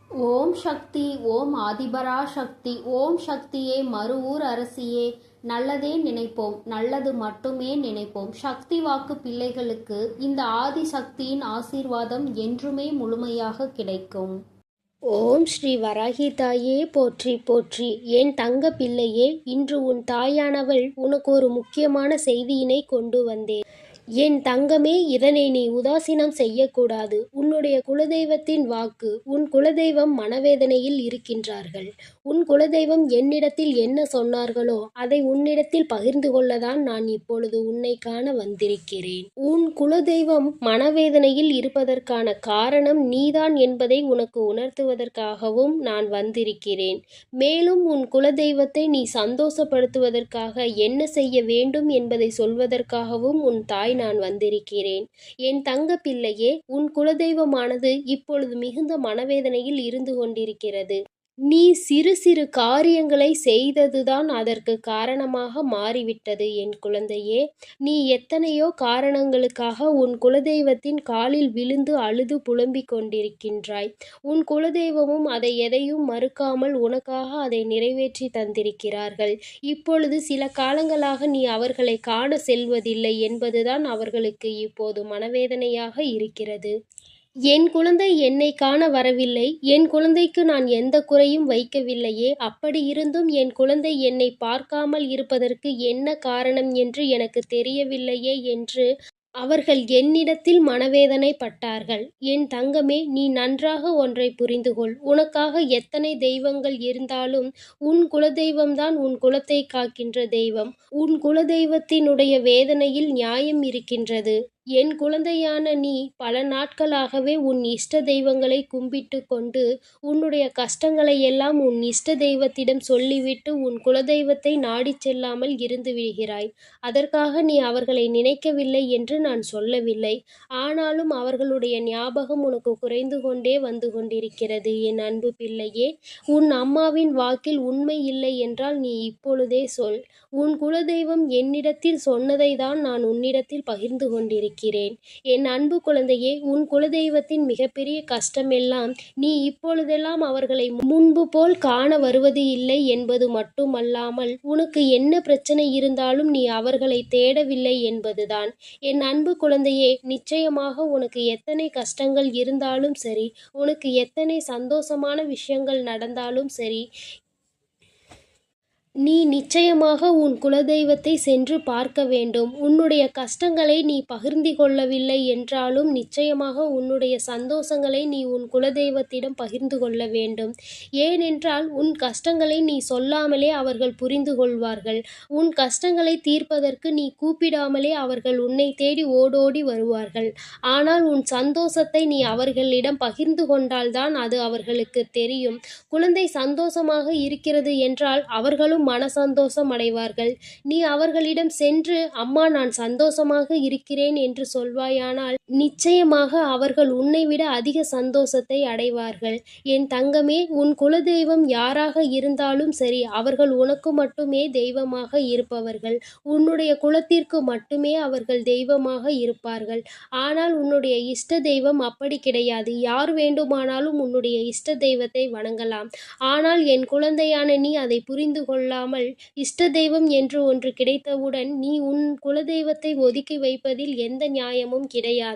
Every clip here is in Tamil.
ஓம் சக்தி. ஓம் ஆதிபரா சக்தி. ஓம் சக்தியே, மருவூர் அரசியே. நல்லதே நினைப்போம், நல்லது மட்டுமே நினைப்போம். சக்தி வாக்கு பிள்ளைகளுக்கு இந்த ஆதி சக்தியின் ஆசீர்வாதம் என்றுமே முழுமையாக கிடைக்கும். ஓம் ஸ்ரீ வராகி தாயே போற்றி போற்றி. என் தங்க பிள்ளையே, இன்று உன் தாயானவள் உனக்கு ஒரு முக்கியமான செய்தியினை கொண்டு வந்தேன். என் தங்கமே, இதனை நீ உதாசீனம் செய்யக்கூடாது. உன்னுடைய குலதெய்வத்தின் வாக்கு. உன் குலதெய்வம் மனவேதனையில் இருக்கின்றார்கள். உன் குலதெய்வம் என்னிடத்தில் என்ன சொன்னார்களோ அதை உன்னிடத்தில் பகிர்ந்து கொள்ளதான் நான் இப்பொழுது உன்னை காண வந்திருக்கிறேன். உன் குலதெய்வம் மனவேதனையில் இருப்பதற்கான காரணம் நீதான் என்பதை உனக்கு உணர்த்துவதற்காகவும் நான் வந்திருக்கிறேன். மேலும் உன் குலதெய்வத்தை நீ சந்தோஷப்படுத்துவதற்காக என்ன செய்ய வேண்டும் என்பதை சொல்வதற்காகவும் உன் தாய் நான் வந்திருக்கிறேன். என் தங்க பிள்ளையே, உன் குலதெய்வமானது இப்பொழுது மிகுந்த மனவேதனையில் இருந்து கொண்டிருக்கிறது. நீ சிறு சிறு காரியங்களை செய்ததுதான் அதற்கு காரணமாக மாறிவிட்டது என் குழந்தையே. நீ எத்தனையோ காரணங்களுக்காக உன் குலதெய்வத்தின் காலில் விழுந்து அழுது புலம்பிக் கொண்டிருக்கின்றாய். உன் குலதெய்வமும் அதை எதையும் மறுக்காமல் உனக்காக அதை நிறைவேற்றி தந்திருக்கிறார்கள். இப்பொழுது சில காலங்களாக நீ அவர்களை காண செல்வதில்லை என்பதுதான் அவர்களுக்கு இப்போது மனவேதனையாக இருக்கிறது. என் குழந்தை என்னை காண வரவில்லை, என் குழந்தைக்கு நான் எந்த குறையும் வைக்கவில்லையே, அப்படி இருந்தும் என் குழந்தை என்னை பார்க்காமல் இருப்பதற்கு என்ன காரணம் என்று எனக்கு தெரியவில்லையே என்று அவர்கள் என்னிடத்தில் மனவேதனை பட்டார்கள். என் தங்கமே, நீ நன்றாக ஒன்றை புரிந்து கொள். உனக்காக எத்தனை தெய்வங்கள் இருந்தாலும் உன் குலதெய்வம்தான் உன் குலத்தை காக்கின்ற தெய்வம். உன் குலதெய்வத்தினுடைய வேதனையில் நியாயம் இருக்கின்றது. என் குழந்தையான நீ பல நாட்களாகவே உன் இஷ்ட தெய்வங்களை கும்பிட்டு கொண்டு உன்னுடைய கஷ்டங்களை எல்லாம் உன் இஷ்ட தெய்வத்திடம் சொல்லிவிட்டு உன் குலதெய்வத்தை நாடிச் செல்லாமல் இருந்து விடுகிறாய். அதற்காக நீ அவர்களை நினைக்கவில்லை என்று நான் சொல்லவில்லை. ஆனாலும் அவர்களுடைய ஞாபகம் உனக்கு குறைந்து கொண்டே வந்து கொண்டிருக்கிறது என் அன்பு பிள்ளையே. உன் அம்மாவின் வாக்கில் உண்மை இல்லை என்றால் நீ இப்பொழுதே சொல். உன் குலதெய்வம் என்னிடத்தில் சொன்னதை தான் நான் உன்னிடத்தில் பகிர்ந்து கொண்டிருக்கிறேன். என் அன்பு குழந்தையே, உன் குலதெய்வத்தின் மிகப்பெரிய கஷ்டமெல்லாம் நீ இப்பொழுதெல்லாம் அவர்களை முன்பு போல் காண வருவது இல்லை என்பது மட்டுமல்லாமல் உனக்கு என்ன பிரச்சனை இருந்தாலும் நீ அவர்களை தேடவில்லை என்பதுதான். என் அன்பு குழந்தையே, நிச்சயமாக உனக்கு எத்தனை கஷ்டங்கள் இருந்தாலும் சரி, உனக்கு எத்தனை சந்தோஷமான விஷயங்கள் நடந்தாலும் சரி, நீ நிச்சயமாக உன் குலதெய்வத்தை சென்று பார்க்க வேண்டும். உன்னுடைய கஷ்டங்களை நீ பகிர்ந்து கொள்ளவில்லை என்றாலும் நிச்சயமாக உன்னுடைய சந்தோஷங்களை நீ உன் குலதெய்வத்திடம் பகிர்ந்து கொள்ள வேண்டும். ஏனென்றால் உன் கஷ்டங்களை நீ சொல்லாமலே அவர்கள் புரிந்து கொள்வார்கள். உன் கஷ்டங்களை தீர்ப்பதற்கு நீ கூப்பிடாமலே அவர்கள் உன்னை தேடி ஓடோடி வருவார்கள். ஆனால் உன் சந்தோஷத்தை நீ அவர்களிடம் பகிர்ந்து கொண்டால்தான் அது அவர்களுக்கு தெரியும். குழந்தை சந்தோஷமாக இருக்கிறது என்றால் அவர்களும் மன சந்தோஷம் அடைவார்கள். நீ அவர்களிடம் சென்று அம்மா நான் சந்தோஷமாக இருக்கிறேன் என்று சொல்வாயானால் நிச்சயமாக அவர்கள் உன்னை விட அதிக சந்தோஷத்தை அடைவார்கள். என் தங்கமே, உன் குலதெய்வம் யாராக இருந்தாலும் சரி, அவர்கள் உனக்கு மட்டுமே தெய்வமாக இருப்பவர்கள். உன்னுடைய குலத்திற்கு மட்டுமே அவர்கள் தெய்வமாக இருப்பார்கள். ஆனால் உன்னுடைய இஷ்ட தெய்வம் அப்படி கிடையாது. யார் வேண்டுமானாலும் உன்னுடைய இஷ்ட தெய்வத்தை வணங்கலாம். ஆனால் என் குழந்தையான நீ அதை புரிந்து கொள்ளாமல் இஷ்ட தெய்வம் என்று ஒன்று கிடைத்தவுடன் நீ உன் குலதெய்வத்தை ஒதுக்கி வைப்பதில் எந்த நியாயமும் கிடையாது.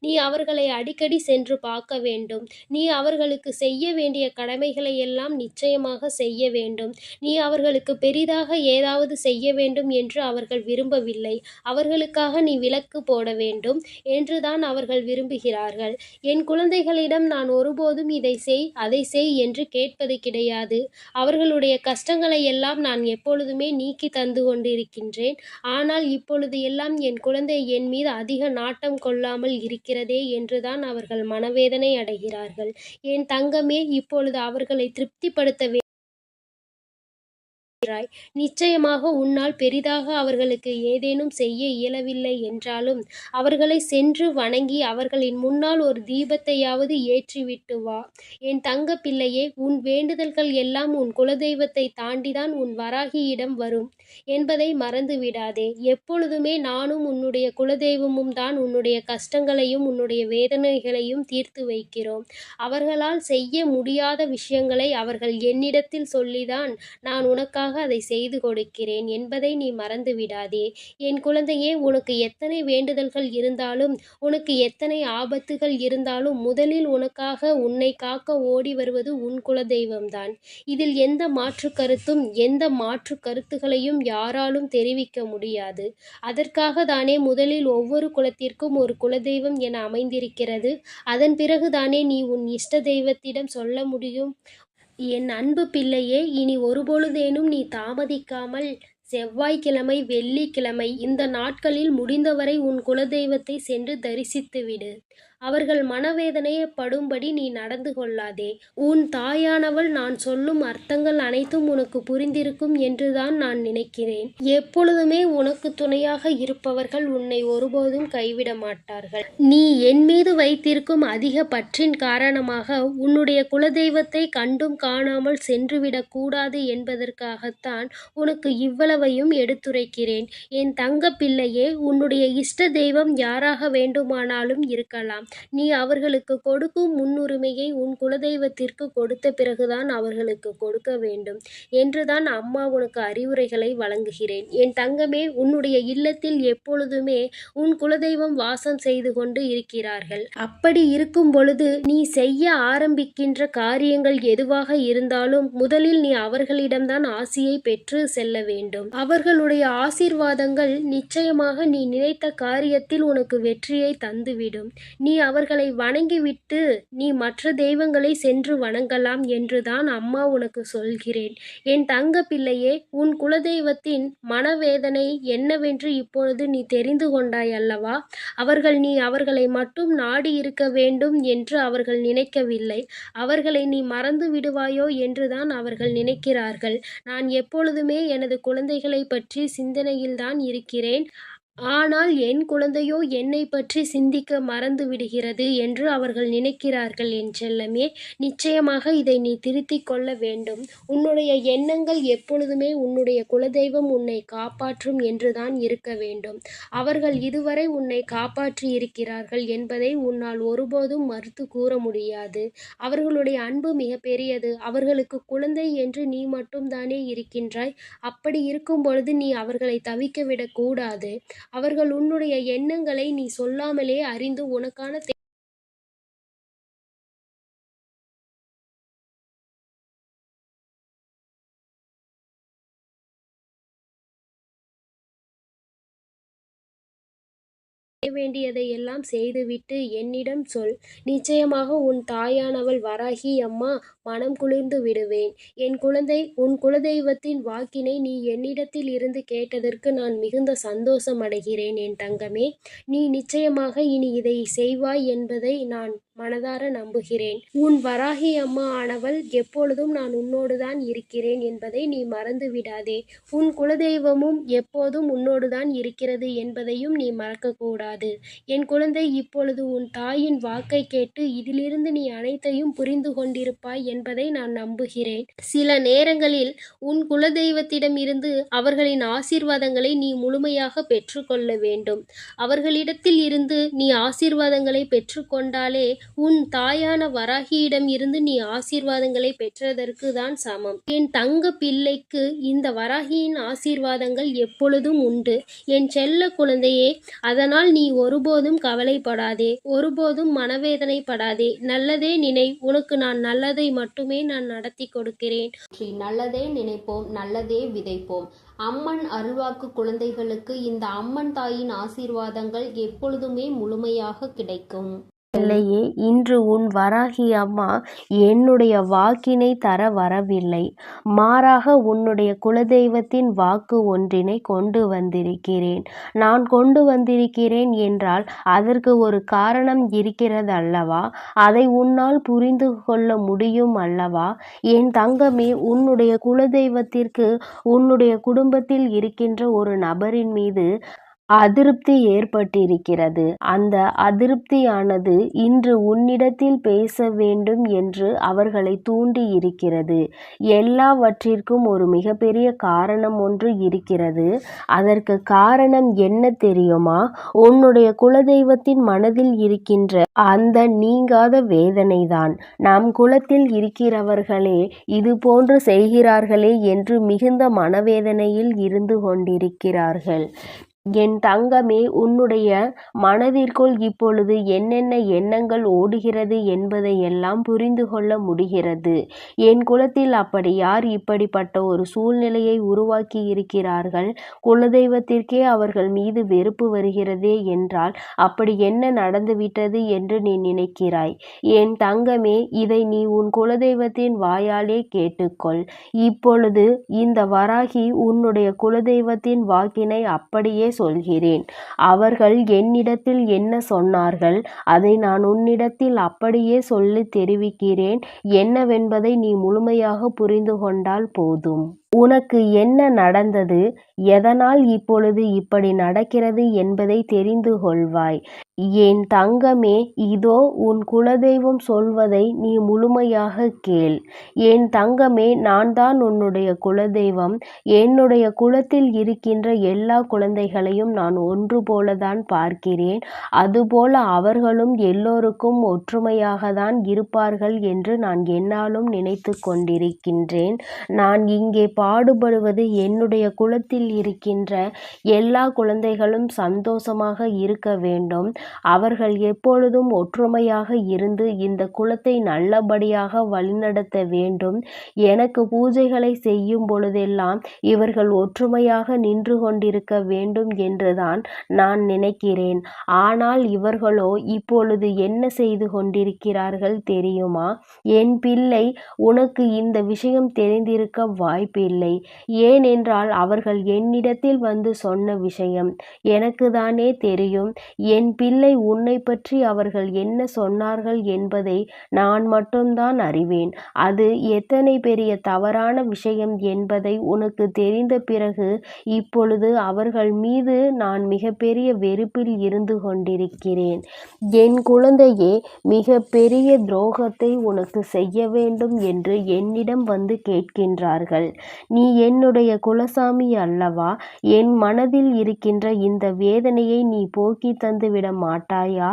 நீ அவர்களை அடிக்கடி சென்று பார்க்க வேண்டும். நீ அவர்களுக்கு செய்ய வேண்டிய கடமைகளை எல்லாம் நிச்சயமாக செய்ய வேண்டும். நீ அவர்களுக்கு பெரிதாக ஏதாவது செய்ய வேண்டும் என்று அவர்கள் விரும்பவில்லை. அவர்களுக்காக நீ விளக்கு போட வேண்டும் என்றுதான் அவர்கள் விரும்புகிறார்கள். என் குழந்தைகளிடம் நான் ஒருபோதும் இதை செய் அதை செய் என்று கேட்பது கிடையாது. அவர்களுடைய கஷ்டங்களை எல்லாம் நான் எப்பொழுதுமே நீக்கி தந்து கொண்டிருக்கின்றேன். ஆனால் இப்பொழுது எல்லாம் என் குழந்தை என் மீது அதிக நாட்டம் கொள்ளாமல் இருக்கிறதே என்றுதான் அவர்கள் மனவேதனை அடைகிறார்கள். என் தங்கமே, இப்பொழுது அவர்களை திருப்திப்படுத்த நிச்சயமாக உன்னால் பெரிதாக அவர்களுக்கு ஏதேனும் செய்ய இயலவில்லை என்றாலும் அவர்களை சென்று வணங்கி அவர்களின் முன்னால் ஒரு தீபத்தையாவது ஏற்றிவிட்டு வா. என் தங்க பிள்ளையே, உன் வேண்டுதல்கள் எல்லாம் உன் குலதெய்வத்தை தாண்டிதான் உன் வராகியிடம் வரும் என்பதை மறந்து விடாதே. எப்பொழுதுமே நானும் உன்னுடைய குலதெய்வமும் தான் உன்னுடைய கஷ்டங்களையும் உன்னுடைய வேதனைகளையும் தீர்த்து வைக்கிறோம். அவர்களால் செய்ய முடியாத விஷயங்களை அவர்கள் என்னிடத்தில் சொல்லிதான் நான் உனக்காக அதை செய்து கொடுக்கிறேன் என்பதை நீ மறந்து விடாதே. என் குழந்தையே, உனக்கு எத்தனை வேண்டுதல்கள் இருந்தாலும் உனக்கு எத்தனை ஆபத்துகள் இருந்தாலும் முதலில் உனக்காக உன்னை காக்க ஓடி வருவது உன் குலதெய்வம்தான். இதில் எந்த மாற்று கருத்தும் எந்த மாற்று கருத்துகளையும் யாராலும் தெரிவிக்க முடியாது. அதற்காக தானே முதலில் ஒவ்வொரு குலத்திற்கும் ஒரு குலதெய்வம் என அமைந்திருக்கிறது. அதன் பிறகுதானே நீ உன் இஷ்ட தெய்வத்திடம் சொல்ல முடியும். என் அன்பு பிள்ளையே, இனி ஒருபொழுதேனும் நீ தாமதிக்காமல் செவ்வாய்க்கிழமை, வெள்ளிக்கிழமை இந்த நாட்களில் முடிந்தவரை உன் குலதெய்வத்தை சென்று தரிசித்துவிடு. அவர்கள் மனவேதனையை படும்படி நீ நடந்து கொள்ளாதே. உன் தாயானவள் நான் சொல்லும் அர்த்தங்கள் அனைத்தும் உனக்கு புரிந்திருக்கும் என்றுதான் நான் நினைக்கிறேன். எப்பொழுதுமே உனக்கு துணையாக இருப்பவர்கள் உன்னை ஒருபோதும் கைவிட மாட்டார்கள். நீ என் மீது வைத்திருக்கும் அதிக பற்றின் காரணமாக உன்னுடைய குலதெய்வத்தை கண்டும் காணாமல் சென்றுவிடக் கூடாது என்பதற்காகத்தான் உனக்கு இவ்வளவையும் எடுத்துரைக்கிறேன். என் தங்க பிள்ளையே, உன்னுடைய இஷ்ட தெய்வம் யாராக வேண்டுமானாலும் இருக்கலாம். நீ அவர்களுக்கு கொடுக்கும் முன்னுரிமையை உன் குலதெய்வத்திற்கு கொடுத்த பிறகுதான் அவர்களுக்கு கொடுக்க வேண்டும் என்றுதான் அம்மா உனக்கு அறிவுரைகளை வழங்குகிறேன். என் தங்கமே, உன்னுடைய இல்லத்தில் எப்பொழுதுமே உன் குலதெய்வம் வாசம் செய்து கொண்டு இருக்கிறார்கள். அப்படி இருக்கும் பொழுது நீ செய்ய ஆரம்பிக்கின்ற காரியங்கள் எதுவாக இருந்தாலும் முதலில் நீ அவர்களிடம்தான் ஆசியை பெற்று செல்ல வேண்டும். அவர்களுடைய ஆசீர்வாதங்கள் நிச்சயமாக நீ நினைத்த காரியத்தில் உனக்கு வெற்றியை தந்துவிடும். நீ அவர்களை வணங்கிவிட்டு நீ மற்ற தெய்வங்களை சென்று வணங்கலாம் என்றுதான் அம்மா உனக்கு சொல்கிறேன். என் தங்க பிள்ளையே, உன் குலதெய்வத்தின் மனவேதனை என்னவென்று இப்பொழுது நீ தெரிந்து கொண்டாய் அல்லவா? நீ அவர்களை மட்டும் நாடி இருக்க வேண்டும் என்று அவர்கள் நினைக்கவில்லை. அவர்களை நீ மறந்து விடுவாயோ என்றுதான் அவர்கள் நினைக்கிறார்கள். நான் எப்பொழுதுமே எனது குழந்தைகளை பற்றி சிந்தனையில்தான் இருக்கிறேன். ஆனால் என் குழந்தையோ என்னை பற்றி சிந்திக்க மறந்து விடுகிறது என்று அவர்கள் நினைக்கிறார்கள். என் செல்லமே, நிச்சயமாக இதை நீ திருத்திக் கொள்ள வேண்டும். உன்னுடைய எண்ணங்கள் எப்பொழுதுமே உன்னுடைய குலதெய்வம் உன்னை காப்பாற்றும் என்றுதான் இருக்க வேண்டும். அவர்கள் இதுவரை உன்னை காப்பாற்றி இருக்கிறார்கள் என்பதை உன்னால் ஒருபோதும் மறுத்து கூற முடியாது. அவர்களுடைய அன்பு மிக பெரியது. அவர்களுக்கு குழந்தை என்று நீ மட்டும்தானே இருக்கின்றாய். அப்படி இருக்கும் பொழுது நீ அவர்களை தவிக்க விடக்கூடாது. அவர்கள் உன்னுடைய எண்ணங்களை நீ சொல்லாமலே அறிந்து உனக்கான வேண்டியதை எல்லாம் செய்துவிட்டு என்னிடம் சொல். நிச்சயமாக உன் தாயானவள் வராகி அம்மா மனம் குளிர்ந்து விடுவேன். என் குழந்தை, உன் குலதெய்வத்தின் வாக்கினை நீ என்னிடத்தில் இருந்து கேட்டதற்கு நான் மிகுந்த சந்தோஷம் அடைகிறேன். என் தங்கமே, நீ நிச்சயமாக இனி இதை செய்வாய் என்பதை நான் மனதார நம்புகிறேன். உன் வராகி அம்மா ஆனவள் எப்பொழுதும் நான் உன்னோடுதான் இருக்கிறேன் என்பதை நீ மறந்து விடாதே. உன் குலதெய்வமும் எப்போதும் உன்னோடுதான் இருக்கிறது என்பதையும் நீ மறக்கக்கூடாது. என் குழந்தை, இப்பொழுது உன் தாயின் வாக்கை கேட்டு இதிலிருந்து நீ அனைத்தையும் புரிந்து கொண்டிருப்பாய் என்பதை நான் நம்புகிறேன். சில நேரங்களில் உன் குலதெய்வத்திடம் இருந்து அவர்களின் ஆசீர்வாதங்களை நீ முழுமையாக பெற்றுக்கொள்ள வேண்டும். அவர்களிடத்தில் இருந்து நீ ஆசீர்வாதங்களை பெற்றுக்கொண்டாலே உன் தாயான வராகியிடம் இருந்து நீ ஆசீர்வாதங்களை பெற்றதற்கு தான் சமம். என் தங்க பிள்ளைக்கு இந்த வராகியின் ஆசீர்வாதங்கள் எப்பொழுதும் உண்டு. என் செல்ல குழந்தையே, அதனால் நீ ஒருபோதும் கவலைப்படாதே, ஒருபோதும் மனவேதனைப்படாதே. நல்லதே நினை. உனக்கு நான் நல்லதை மட்டுமே நான் நடத்தி கொடுக்கிறேன். நல்லதே நினைப்போம், நல்லதே விதைப்போம். அம்மன் அருள்வாக்கு குழந்தைகளுக்கு இந்த அம்மன் தாயின் ஆசீர்வாதங்கள் எப்பொழுதுமே முழுமையாக கிடைக்கும். பிள்ளையே, இன்று உன் வராகி அம்மா என்னுடைய வாக்கினை தர வரவில்லை. மாறாக உன்னுடைய குலதெய்வத்தின் வாக்கு ஒன்றினை கொண்டு வந்திருக்கிறேன். நான் கொண்டு வந்திருக்கிறேன் என்றால் அதற்கு ஒரு காரணம் இருக்கிறதல்லவா? அதை உன்னால் புரிந்து கொள்ள முடியும் அல்லவா? என் தங்கமே, உன்னுடைய குலதெய்வத்திற்கு உன்னுடைய குடும்பத்தில் இருக்கின்ற ஒரு நபரின் மீது அதிருப்தி ஏற்பட்டிருக்கிறது. அந்த அதிருப்தியானது இன்று உன்னிடத்தில் பேச வேண்டும் என்று அவர்களை தூண்டி இருக்கிறது. எல்லாவற்றிற்கும் ஒரு மிகப்பெரிய காரணம் ஒன்று இருக்கிறது. அதற்கு காரணம் என்ன தெரியுமா? உன்னுடைய குலதெய்வத்தின் மனதில் இருக்கின்ற அந்த நீங்காத வேதனைதான். நம் குலத்தில் இருக்கிறவர்களே இது போன்று செய்கிறார்களே என்று மிகுந்த மனவேதனையில் இருந்து கொண்டிருக்கிறார்கள். என் தங்கமே, உன்னுடைய மனதிற்குள் இப்பொழுது என்னென்ன எண்ணங்கள் ஓடுகிறது என்பதையெல்லாம் புரிந்து கொள்ள முடிகிறது. என் குலத்தில் அப்படி யார் இப்படிப்பட்ட ஒரு சூழ்நிலையை உருவாக்கி இருக்கிறார்கள்? குலதெய்வத்திற்கே அவர்கள் மீது வெறுப்பு வருகிறதே என்றால் அப்படி என்ன நடந்துவிட்டது என்று நீ நினைக்கிறாய்? என் தங்கமே, இதை நீ உன் குலதெய்வத்தின் வாயாலே கேட்டுக்கொள். இப்பொழுது இந்த வராகி உன்னுடைய குலதெய்வத்தின் வாக்கினை அப்படியே சொல்கிறேன். அவர்கள் என்னிடத்தில் என்ன சொன்னார்கள் அதை நான் உன்னிடத்தில் அப்படியே சொல்லி தெரிவிக்கிறேன். என்னவென்பதை நீ முழுமையாக புரிந்து கொண்டால் போதும். உனக்கு என்ன நடந்தது, எதனால் இப்பொழுது இப்படி நடக்கிறது என்பதை தெரிந்து கொள்வாய். என் தங்கமே, இதோ உன் குலதெய்வம் சொல்வதை நீ முழுமையாக கேள். என் தங்கமே, நான் தான் உன்னுடைய குலதெய்வம். என்னுடைய குலத்தில் இருக்கின்ற எல்லா குழந்தைகளையும் நான் ஒன்று போலதான் பார்க்கிறேன். அதுபோல அவர்களும் எல்லோருக்கும் ஒற்றுமையாக தான் இருப்பார்கள் என்று நான் என்னாலும் நினைத்து கொண்டிருக்கின்றேன். நான் இங்கே பாடுபடுவது என்னுடைய குலத்தில் இருக்கின்ற எல்லா குழந்தைகளும் சந்தோஷமாக இருக்க வேண்டும். அவர்கள் எப்பொழுதும் ஒற்றுமையாக இருந்து இந்த குலத்தை நல்லபடியாக வழிநடத்த வேண்டும். எனக்கு பூஜைகளை செய்யும் பொழுதெல்லாம் இவர்கள் ஒற்றுமையாக நின்று கொண்டிருக்க வேண்டும் என்றுதான் நான் நினைக்கிறேன். ஆனால் இவர்களோ இப்பொழுது என்ன செய்து கொண்டிருக்கிறார்கள் தெரியுமா? என் பிள்ளை, உனக்கு இந்த விஷயம் தெரிந்திருக்க வாய்ப்பில்லை. ஏனென்றால் அவர்கள் என்னிடத்தில் வந்து சொன்ன விஷயம் எனக்கு தானே தெரியும். என் பிள்ளை, உன்னை பற்றி அவர்கள் என்ன சொன்னார்கள் என்பதை நான் மட்டும்தான் அறிவேன். அது எத்தனை பெரிய தவறான விஷயம் என்பதை உனக்கு தெரிந்த பிறகு இப்பொழுது அவர்கள் மீது நான் மிகப்பெரிய வெறுப்பில் இருந்து கொண்டிருக்கிறேன். என் குழந்தையே, மிக பெரிய துரோகத்தை உனக்கு செய்ய வேண்டும் என்று என்னிடம் வந்து கேட்கின்றார்கள். நீ என்னுடைய குலசாமி அல்லவா? என் மனதில் இருக்கின்ற இந்த வேதனையை நீ போக்கி தந்துவிட மாட்டாயா?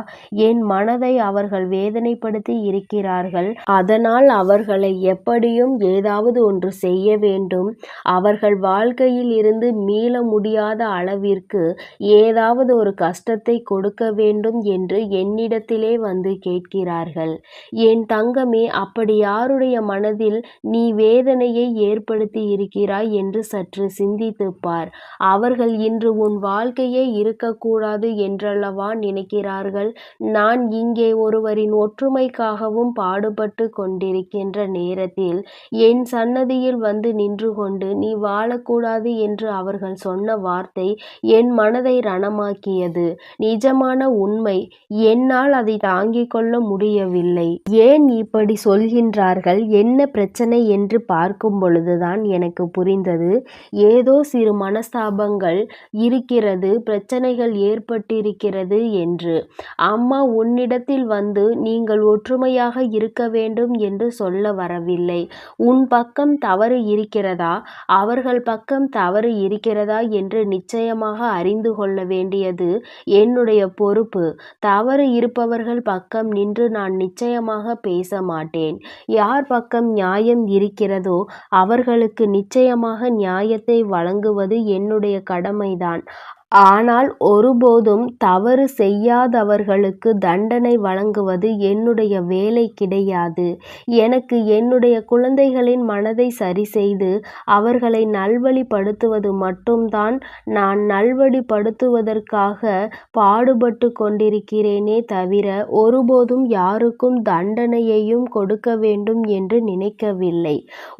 என் மனதை அவர்கள் வேதனைப்படுத்தி இருக்கிறார்கள். அதனால் அவர்களை எப்படியும் ஏதாவது ஒன்று செய்ய வேண்டும். அவர்கள் வாழ்க்கையில் இருந்து மீள முடியாத அளவிற்கு ஏதாவது ஒரு கஷ்டத்தை கொடுக்க வேண்டும் என்று என்னிடத்திலே வந்து கேட்கிறார்கள். என் தங்கமே, அப்படி யாருடைய மனதில் நீ வேதனையை ஏற்படுத்தி இருக்கிறாய் என்று சற்று சிந்தித்துப் பார். அவர்கள் இன்று உன் வாழ்க்கையே இருக்கக்கூடாது என்றல்லவா நினைக்கிறார்கள். நான் இங்கே ஒருவரின் ஒற்றுமைக்காகவும் பாடுபட்டு கொண்டிருக்கின்ற நேரத்தில் என் சன்னதியில் வந்து நின்று கொண்டு நீ வாழக்கூடாது என்று அவர்கள் சொன்ன வார்த்தை என் மனதை ரணமாக்கியது. நிஜமான உண்மை. என்னால் அதை தாங்கிக் கொள்ள முடியவில்லை. ஏன் இப்படி சொல்கின்றார்கள், என்ன பிரச்சனை என்று பார்க்கும் பொழுதுதான் எனக்கு புரிந்தது. ஏதோ சிறு மனஸ்தாபங்கள் இருக்கிறது, பிரச்சனைகள் ஏற்பட்டிருக்கிறது என்று. அம்மா உன்னிடத்தில் வந்து நீங்கள் ஒற்றுமையாக இருக்க வேண்டும் என்று சொல்ல வரவில்லை. உன் பக்கம் தவறு இருக்கிறதா, அவர்கள் பக்கம் தவறு இருக்கிறதா என்று நிச்சயமாக அறிந்து கொள்ள வேண்டியது என்னுடைய பொறுப்பு. தவறு இருப்பவர்கள் பக்கம் நின்று நான் நிச்சயமாக பேச மாட்டேன். யார் பக்கம் நியாயம் இருக்கிறதோ அவர்களுக்கு நிச்சயமாக நியாயத்தை வழங்குவது என்னுடைய கடமைதான். ஆனால் ஒருபோதும் தவறு செய்யாதவர்களுக்கு தண்டனை வழங்குவது என்னுடைய வேலை கிடையாது. எனக்கு என்னுடைய குழந்தைகளின் மனதை சரிசெய்து அவர்களை நல்வழிப்படுத்துவது மட்டும்தான் நான் நல்வழிப்படுத்துவதற்காக பாடுபட்டு கொண்டிருக்கிறேனே தவிர ஒருபோதும் யாருக்கும் தண்டனையையும் கொடுக்க வேண்டும் என்று நினைக்கவில்லை.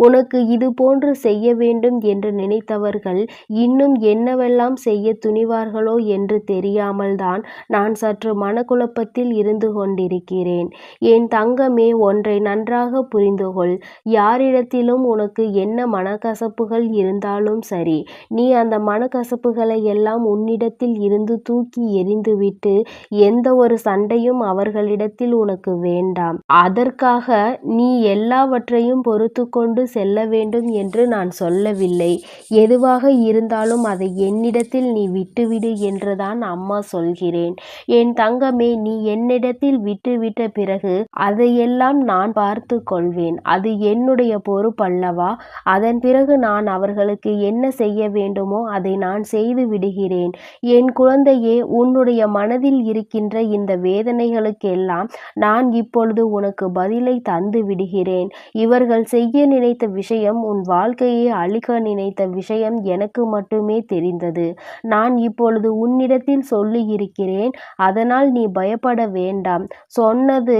உனக்கு இது போன்று செய்ய வேண்டும் என்று நினைத்தவர்கள் இன்னும் என்னவெல்லாம் செய்ய துணிவார்களோ என்று தெரியாமல்தான் நான் சற்று மனக்குழப்பத்தில் இருந்து கொண்டிருக்கிறேன். என் தங்கமே, ஒன்றை நன்றாக புரிந்து கொள். யாரிடத்திலும் உனக்கு என்ன மனக்கசப்புகள் இருந்தாலும் சரி, நீ அந்த மனக்கசப்புகளை எல்லாம் உன்னிடத்தில் இருந்து தூக்கி எறிந்துவிட்டு எந்த ஒரு சண்டையும் அவர்களிடத்தில் உனக்கு வேண்டாம். அதற்காக நீ எல்லாவற்றையும் பொறுத்து கொண்டு செல்ல வேண்டும் என்று நான் சொல்லவில்லை. எதுவாக இருந்தாலும் அதை என்னிடத்தில் நீ விட்டுவிடு என்றுதான் அம்மா சொல்கிறேன். என் தங்கமே, நீ என்னிடத்தில் விட்டுவிட்ட பிறகு அதையெல்லாம் நான் பார்த்து கொள்வேன். அது என்னுடைய பொறுப்பல்லவா? அதன் பிறகு நான் அவர்களுக்கு என்ன செய்ய வேண்டுமோ அதை நான் செய்து விடுகிறேன். என் குழந்தையே, உன்னுடைய மனதில் இருக்கின்ற இந்த வேதனைகளுக்கெல்லாம் நான் இப்பொழுது உனக்கு பதிலை தந்து விடுகிறேன். இவர்கள் செய்ய நினைத்த விஷயம், உன் வாழ்க்கையை அழிக்க நினைத்த விஷயம் எனக்கு மட்டுமே தெரிந்தது. நான் இப்பொழுது உன்னிடத்தில் சொல்லியிருக்கிறேன். அதனால் நீ பயப்பட வேண்டாம். சொன்னது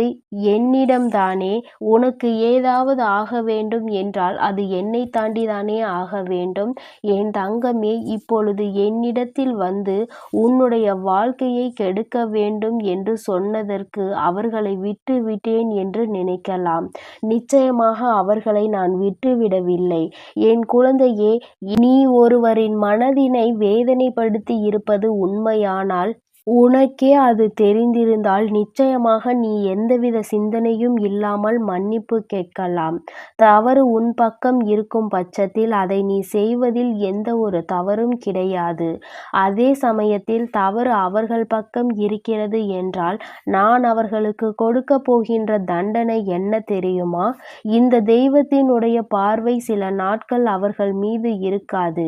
என்னிடம்தானே. உனக்கு ஏதாவது ஆக வேண்டும் என்றால் அது என்னை தாண்டிதானே ஆக வேண்டும். என் தங்கமே, இப்பொழுது என்னிடத்தில் வந்து உன்னுடைய வாழ்க்கையை கெடுக்க வேண்டும் என்று சொன்னதற்கு அவர்களை விட்டு விட்டேன் என்று நினைக்கலாம். நிச்சயமாக அவர்களை நான் விட்டுவிடவில்லை. என் குழந்தையே, நீ ஒருவரின் மனதினை வேதனைப்படுத்தி இருப்பது உண்மையானால் உனக்கே அது தெரிந்திருந்தால் நிச்சயமாக நீ எந்தவித சிந்தனையும் இல்லாமல் மன்னிப்பு கேட்கலாம். தவறு உன் பக்கம் இருக்கும் பட்சத்தில் அதை நீ செய்வதில் எந்த ஒரு தவறும் கிடையாது. அதே சமயத்தில் தவறு அவர்கள் பக்கம் இருக்கிறது என்றால் நான் அவர்களுக்கு கொடுக்க போகின்ற தண்டனை என்ன தெரியுமா? இந்த தெய்வத்தினுடைய பார்வை சில நாட்கள் அவர்கள் மீது இருக்காது.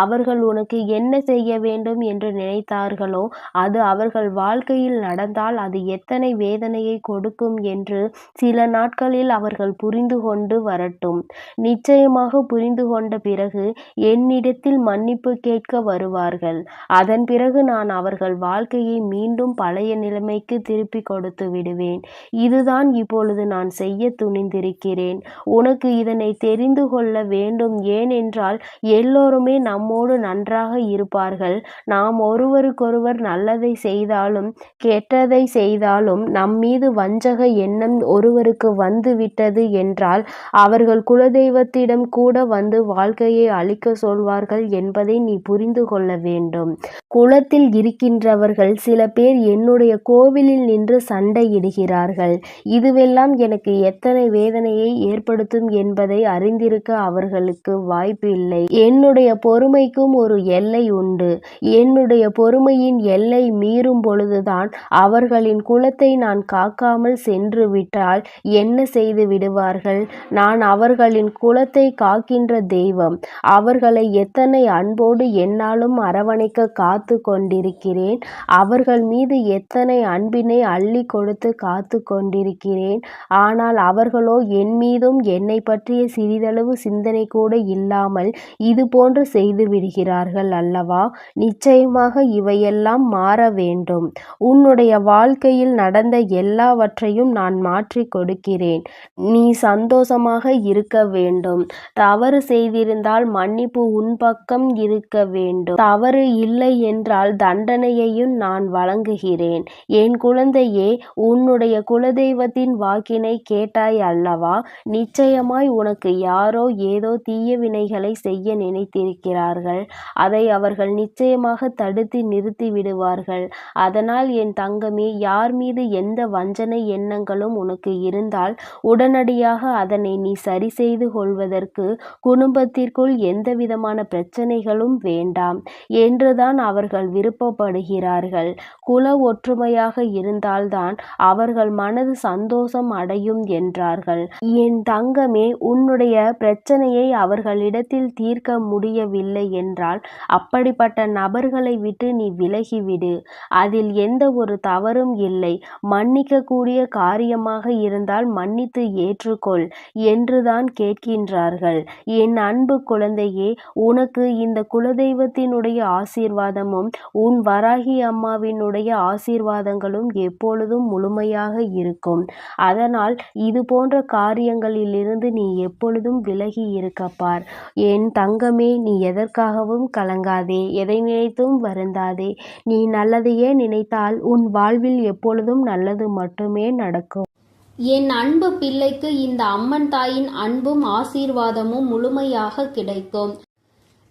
அவர்கள் உனக்கு என்ன செய்ய வேண்டும் என்று நினைத்தார்களோ அது அவர்கள் வாழ்க்கையில் நடந்தால் அது எத்தனை வேதனையை கொடுக்கும் என்று சில நாட்களில் அவர்கள் புரிந்து கொண்டு வரட்டும். நிச்சயமாக புரிந்து கொண்ட பிறகு என்னிடத்தில் மன்னிப்பு கேட்க வருவார்கள். அதன் பிறகு நான் அவர்கள் வாழ்க்கையை மீண்டும் பழைய நிலைமைக்கு திருப்பி கொடுத்து விடுவேன். இதுதான் இப்பொழுது நான் செய்ய துணிந்திருக்கிறேன். உனக்கு இதனை தெரிந்து கொள்ள வேண்டும். ஏனென்றால் எல்லோருமே நம்மோடு நன்றாக இருப்பார்கள். நாம் ஒருவருக்கொருவர் நல்லதை செய்தாலும் கெட்டதை செய்தாலும் நம்மீது வஞ்சக எண்ணம் ஒருவருக்கு வந்து விட்டது என்றால் அவர்கள் குலதெய்வத்திடம் கூட வந்து வாழ்க்கையை அழிக்க சொல்வார்கள் என்பதை நீ புரிந்து கொள்ள வேண்டும். குலத்தில் இருக்கின்றவர்கள் சில பேர் என்னுடைய கோவிலில் நின்று சண்டையிடுகிறார்கள். இதுவெல்லாம் எனக்கு எத்தனை வேதனையை ஏற்படுத்தும் என்பதை அறிந்திருக்க அவர்களுக்கு வாய்ப்பில்லை. என்னுடைய பொறுமைக்கும் ஒரு எல்லை உண்டு. என்னுடைய பொறுமையின் எல்லை மீறும் பொழுதுதான் அவர்களின் குலத்தை நான் காக்காமல் சென்று விட்டால் என்ன செய்து விடுவார்கள்? நான் அவர்களின் குலத்தை காக்கின்ற தெய்வம். அவர்களை எத்தனை அன்போடு என்னாலும் அரவணைக்க காத்து கொண்டிருக்கிறேன். அவர்கள் மீது எத்தனை அன்பினை அள்ளி கொடுத்து காத்து கொண்டிருக்கிறேன். ஆனால் அவர்களோ என் மீதும் என்னை பற்றிய சிறிதளவு சிந்தனை கூட இல்லாமல் இது போன்று செய்து விடுகிறார்கள் அல்லவா? நிச்சயமாக இவையெல்லாம் மாற வேண்டும். உன்னுடைய வாழ்க்கையில் நடந்த எல்லாவற்றையும் நான் மாற்றி கொடுக்கிறேன். நீ சந்தோஷமாக இருக்க வேண்டும். தவறு செய்திருந்தால் மன்னிப்பு உன் பக்கம் இருக்க வேண்டும். தவறு இல்லை என்றால் தண்டனையையும் நான் வழங்குகிறேன். என் குழந்தையே, உன்னுடைய குலதெய்வத்தின் வாக்கினை கேட்டாய் அல்லவா? நிச்சயமாய் உனக்கு யாரோ ஏதோ தீய வினைகளை செய்ய நினைத்திருக்கிறார்கள். அதை அவர்கள் நிச்சயமாக தடுத்து நிறுத்தி விடுவார்கள். விடுவார்கள். அதனால் என் தங்கமே, யார் மீது எந்த வஞ்சனை எண்ணங்களும் உனக்கு இருந்தால் உடனடியாக அதனை நீ சரி செய்து கொள்வதற்கு குடும்பத்திற்குள் எந்தவிதமான பிரச்சனைகளும் வேண்டாம் என்றுதான் அவர்கள் விருப்பப்படுகிறார்கள். குல ஒற்றுமையாக இருந்தால்தான் அவர்கள் மனது சந்தோஷம் அடையும் என்றார்கள். என் தங்கமே, உன்னுடைய பிரச்சனையை அவர்களிடத்தில் தீர்க்க முடியவில்லை என்றால் அப்படிப்பட்ட நபர்களை விட்டு நீ விலகிவிடு. அதில் எந்த ஒரு தவறும் இல்லை. மன்னிக்கக்கூடிய காரியமாக இருந்தால் மன்னித்து ஏற்றுக்கொள் என்றுதான் கேட்கின்றார்கள். என் அன்பு குழந்தையே, உனக்கு இந்த குலதெய்வத்தினுடைய ஆசீர்வாதமும் உன் வராகி அம்மாவினுடைய ஆசீர்வாதங்களும் எப்பொழுதும் முழுமையாக இருக்கும். அதனால் இது போன்ற காரியங்களிலிருந்து நீ எப்பொழுதும் விலகி இருக்கப்பார். என் தங்கமே, நீ எதற்காகவும் கலங்காதே, எதை நினைத்தும் வருந்தாதே. நீ நல்லதையே நினைத்தால் உன் வாழ்வில் எப்பொழுதும் நல்லது மட்டுமே நடக்கும். என் அன்பு பிள்ளைக்கு இந்த அம்மன் தாயின் அன்பும் ஆசீர்வாதமும் முழுமையாக கிடைக்கும்.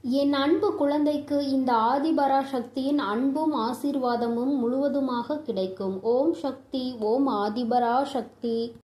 என் அன்பு குழந்தைக்கு இந்த ஆதிபராசக்தியின் அன்பும் ஆசீர்வாதமும் முழுவதுமாக கிடைக்கும். ஓம் சக்தி, ஓம் ஆதிபராசக்தி.